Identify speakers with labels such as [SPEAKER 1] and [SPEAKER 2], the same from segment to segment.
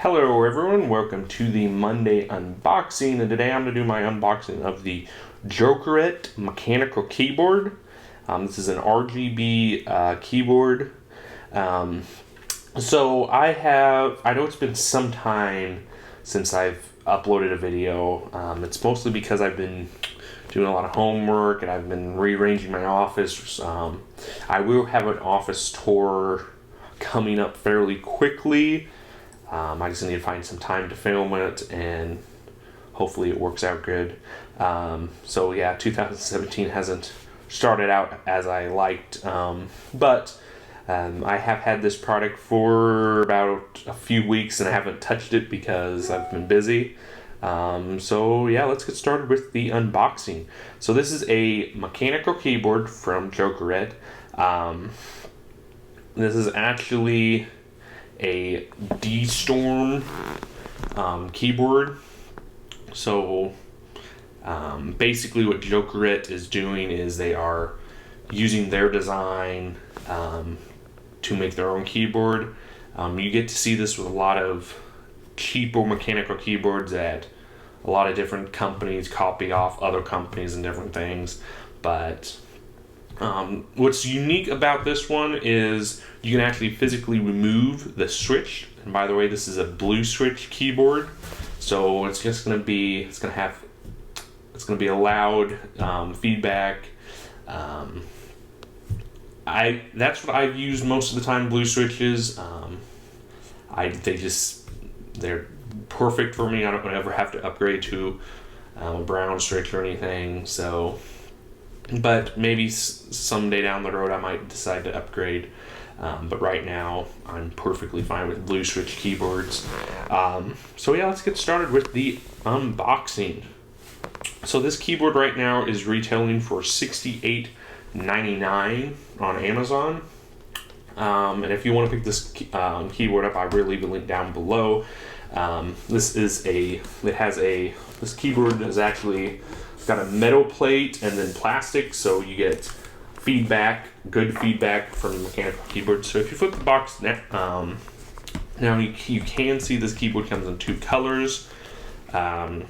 [SPEAKER 1] Hello everyone, welcome to the Monday unboxing, and today I'm going to do my unboxing of the Jokeret mechanical keyboard. This is an RGB keyboard. So I know it's been some time since I've uploaded a video. It's mostly because I've been doing a lot of homework and I've been rearranging my office. I will have an office tour coming up fairly quickly. I just need to find some time to film it, and hopefully it works out good. So yeah, 2017 hasn't started out as I liked, but I have had this product for about a few weeks and I haven't touched it because I've been busy. So yeah, let's get started with the unboxing. So this is a mechanical keyboard from Jokeret. This is actually a D-Storm keyboard. So basically what Jokeret is doing is they are using their design to make their own keyboard. You get to see this with a lot of cheaper mechanical keyboards that a lot of different companies copy off other companies and different things, but what's unique about this one is you can actually physically remove the switch. And by the way, this is a blue switch keyboard, so it's gonna be a loud feedback. That's what I've used most of the time, blue switches. They're perfect for me. I don't ever have to upgrade to a brown switch or anything. So, but maybe someday down the road I might decide to upgrade. But right now I'm perfectly fine with blue switch keyboards. So yeah, let's get started with the unboxing. So this keyboard right now is retailing for $68.99 on Amazon. And if you want to pick this keyboard up, I will leave a link down below. This keyboard has actually got a metal plate and then plastic, so you get feedback, good feedback from the mechanical keyboard. So if you flip the box now, you can see this keyboard comes in two colors. Right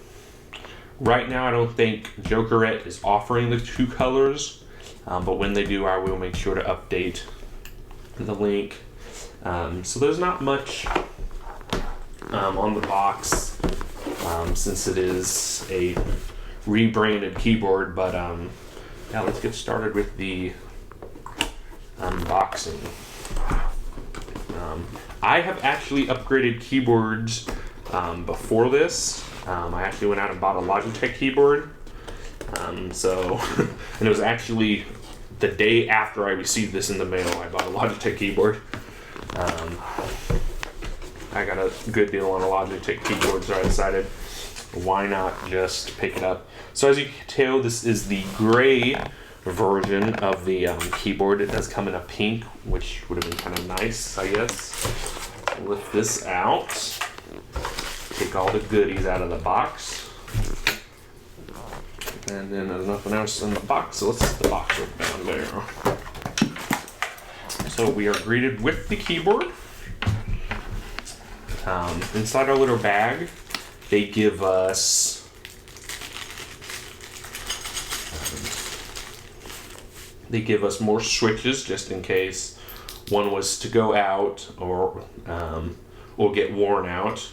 [SPEAKER 1] now I don't think Jokeret is offering the two colors, but when they do, I will make sure to update the link. So there's not much on the box since it is a rebranded keyboard, but yeah, let's get started with the unboxing. I have actually upgraded keyboards before this. I actually went out and bought a Logitech keyboard. And it was actually the day after I received this in the mail, I bought a Logitech keyboard. I got a good deal on a Logitech keyboard, so I decided why not just pick it up. So as you can tell, this is the gray version of the keyboard. It does come in a pink, which would have been kind of nice, I guess. Lift this out, take all the goodies out of the box, and then there's nothing else in the box, so let's set the box right down there. So we are greeted with the keyboard. Inside our little bag, they give us more switches just in case one was to go out or get worn out.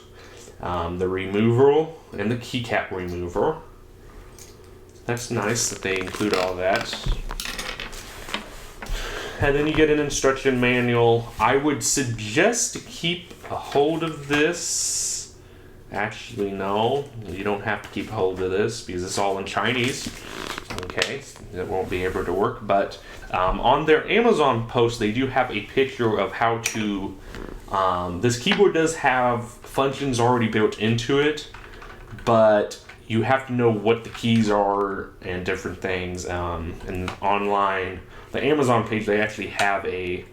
[SPEAKER 1] The removal and the keycap remover. That's nice that they include all that. And then you get an instruction manual. I would suggest to keep a hold of this. Actually, no, you don't have to keep a hold of this because it's all in Chinese. Okay, it won't be able to work. But on their Amazon post, they do have a picture of how to. This keyboard does have functions already built into it, but you have to know what the keys are and different things. And online, the Amazon page, they actually have a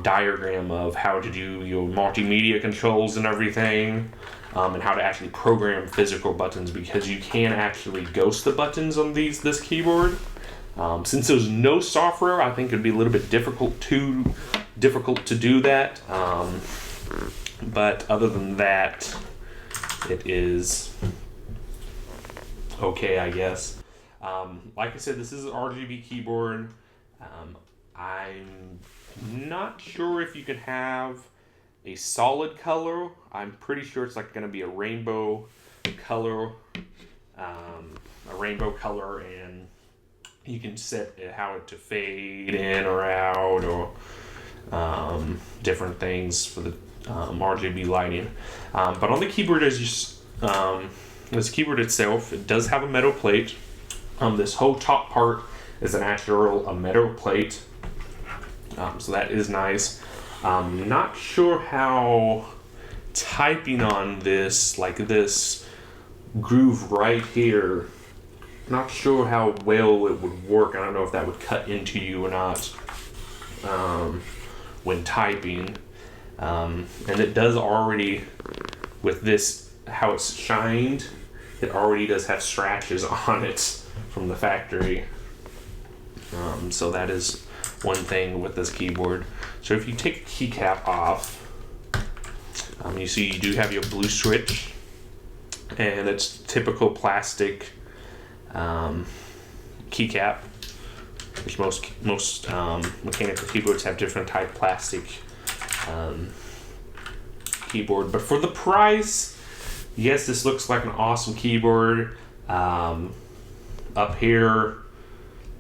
[SPEAKER 1] diagram of how to do your multimedia controls and everything, and how to actually program physical buttons, because you can actually ghost the buttons on this keyboard. Since there's no software, I think it'd be a little bit difficult to do that. But other than that, it is okay, I guess. Like I said, this is an RGB keyboard. I'm not sure if you can have a solid color. I'm pretty sure it's like going to be a rainbow color, and you can set how it to fade in or out, or different things for the RGB lighting. But on the keyboard, this keyboard itself, it does have a metal plate. This whole top part is a metal plate. So that is nice. Not sure how typing on this, like this groove right here, not sure how well it would work. I don't know if that would cut into you or not when typing. And it does already, with this, how it's shined, it already does have scratches on it from the factory. So that is one thing with this keyboard. So if you take the keycap off, you see you do have your blue switch, and it's typical plastic keycap, which most mechanical keyboards have different type plastic keyboard. But for the price, yes, this looks like an awesome keyboard. Up here,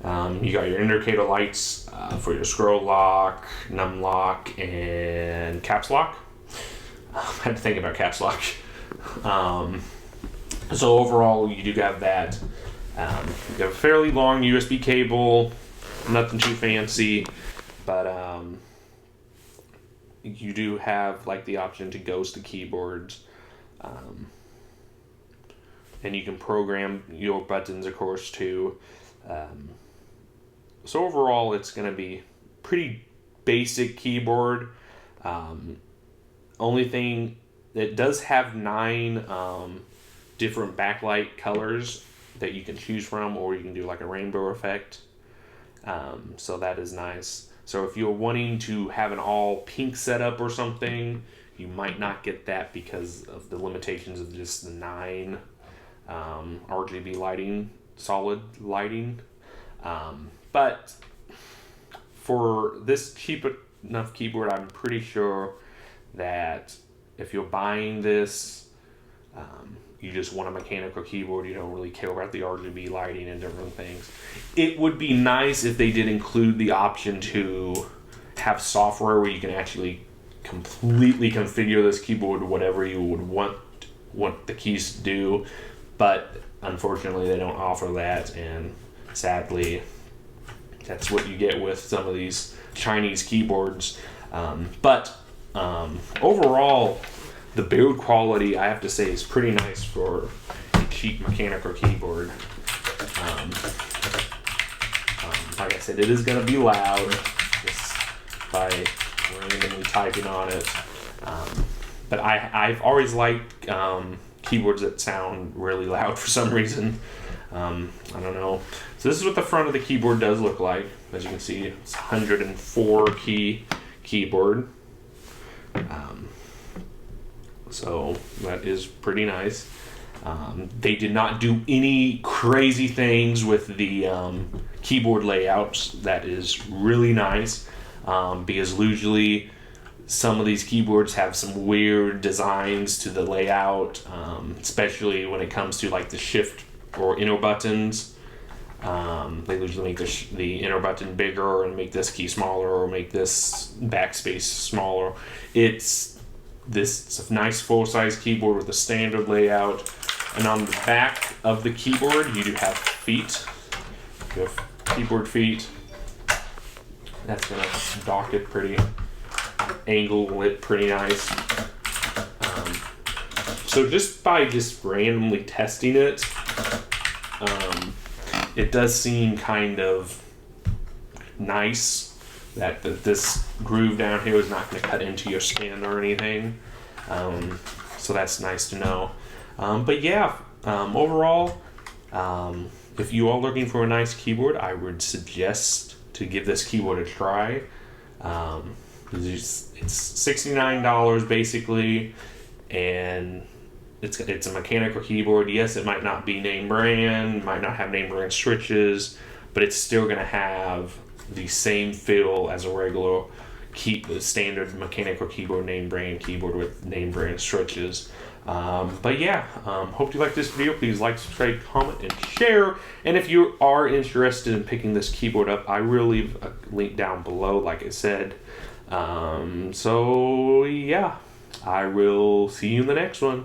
[SPEAKER 1] you got your indicator lights for your scroll lock, num lock, and caps lock. I had to think about caps lock. So overall, you do have that. You have a fairly long USB cable, nothing too fancy, but you do have like the option to ghost the keyboards. And you can program your buttons, of course, too. So overall, it's going to be pretty basic keyboard. Only thing, it does have 9 different backlight colors that you can choose from, or you can do like a rainbow effect. So that is nice. So if you're wanting to have an all pink setup or something, you might not get that because of the limitations of just the 9 RGB lighting, solid lighting. But for this cheap enough keyboard, I'm pretty sure that if you're buying this, you just want a mechanical keyboard, you don't really care about the RGB lighting and different things. It would be nice if they did include the option to have software where you can actually completely configure this keyboard to whatever you would want the keys to do. But unfortunately, they don't offer that, and sadly, that's what you get with some of these Chinese keyboards. But overall, the build quality, I have to say, is pretty nice for a cheap mechanical keyboard. Like I said, it is going to be loud just by randomly typing on it. But I've always liked keyboards that sound really loud for some reason. I don't know. So this is what the front of the keyboard does look like. As you can see, it's a 104 key keyboard. So that is pretty nice. They did not do any crazy things with the keyboard layouts. That is really nice, because usually some of these keyboards have some weird designs to the layout, especially when it comes to like the shift or enter buttons. They usually make the enter button bigger and make this key smaller, or make this backspace smaller. It's a nice full-size keyboard with a standard layout. And on the back of the keyboard, you do have feet. You have keyboard feet. That's going to dock it pretty, angle it pretty nice. So just by randomly testing it, it does seem kind of nice that this groove down here is not going to cut into your skin or anything. So that's nice to know. But yeah, overall, if you are looking for a nice keyboard, I would suggest to give this keyboard a try. It's $69 basically, and it's a mechanical keyboard. Yes, it might not be name brand, might not have name brand switches, but it's still going to have the same feel as a regular standard mechanical keyboard, name brand keyboard with name brand switches. But yeah, hope you like this video. Please like, subscribe, comment, and share. And if you are interested in picking this keyboard up, I will leave a link down below, like I said. So yeah, I will see you in the next one.